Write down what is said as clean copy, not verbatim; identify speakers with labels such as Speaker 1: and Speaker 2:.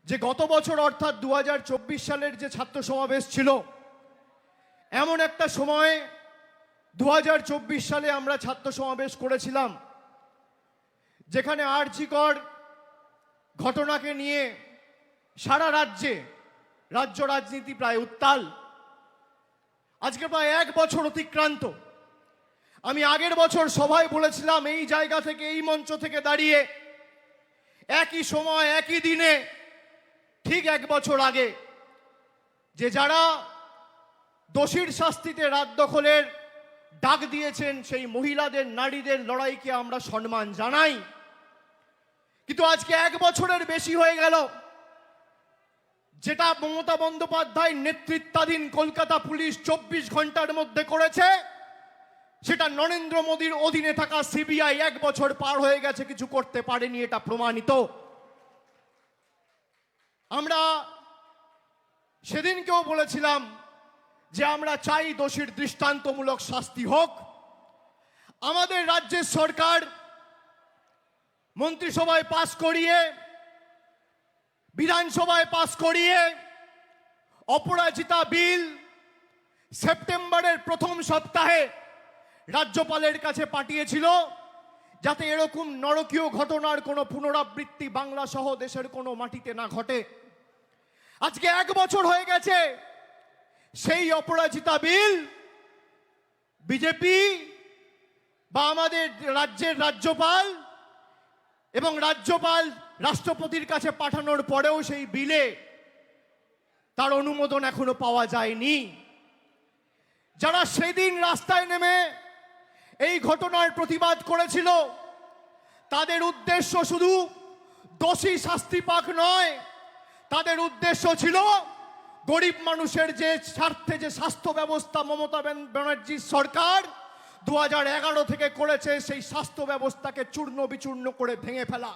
Speaker 1: যে গত বছর অর্থাৎ 2024 সালের যে ছাত্র সমাবেশ ছিল, এমন একটা সময়ে 2024 সালে আমরা ছাত্র সমাবেশ করেছিলাম যেখানে আরজিকর ঘটনাকে নিয়ে সারা রাজ্য রাজনীতি প্রায় উত্তাল। আজকে প্রায় 1 বছর অতিক্রান্ত। আমি আগের বছর সভায় বলেছিলাম, এই জায়গা থেকে, এই মঞ্চ থেকে দাঁড়িয়ে, একই সময় একই দিনে ঠিক 1 বছর আগে, যে যারা দোষীর শাস্তিতে রাত দখলের ডাক দিয়েছেন সেই মহিলাদের, নারীদের লড়াইকে আমরা সম্মান জানাই। কিন্তু আজকে 1 বছরের বেশি হয়ে গেল, যেটা মমতা বন্দ্যোপাধ্যায় নেতৃত্বাধীন কলকাতা পুলিশ 24 ঘন্টার মধ্যে করেছে, সেটা নরেন্দ্র মোদীর অধীনে থাকা সিবিআই 1 বছর পার হয়ে গেছে, কিছু করতে পারেনি, এটা প্রমাণিত। আমরা সেদিনকেও বলেছিলাম যে আমরা চাই দোষীর দৃষ্টান্তমূলক শাস্তি হোক। আমাদের রাজ্যের সরকার মন্ত্রিসভায় পাস করিয়ে, বিধানসভায় পাস করিয়ে অপরাজিতা বিল সেপ্টেম্বরের প্রথম সপ্তাহে রাজ্যপালের কাছে পাঠিয়েছিল, যাতে এরকম নরকীয় ঘটনার কোনো পুনরাবৃত্তি বাংলা সহ দেশের কোনো মাটিতে না ঘটে। আজকে 1 বছর হয়ে গেছে, সেই অপরাজিতা বিল বিজেপি বা আমাদের রাজ্যের রাজ্যপাল এবং রাজ্যপাল রাষ্ট্রপতির কাছে পাঠানোর পরেও সেই বিলে তার অনুমোদন এখনো পাওয়া যায়নি। যারা সেদিন রাস্তায় নেমে এই ঘটনার প্রতিবাদ করেছিল, তাদের উদ্দেশ্য শুধু দোষী শাস্তি পাক নয়, তাদের উদ্দেশ্য ছিল গরিব মানুষের যে স্বার্থে যে স্বাস্থ্য ব্যবস্থা মমতা ব্যানার্জির সরকার 2011 থেকে করেছে, সেই স্বাস্থ্য ব্যবস্থাকে চূর্ণ বিচূর্ণ করে ভেঙে ফেলা।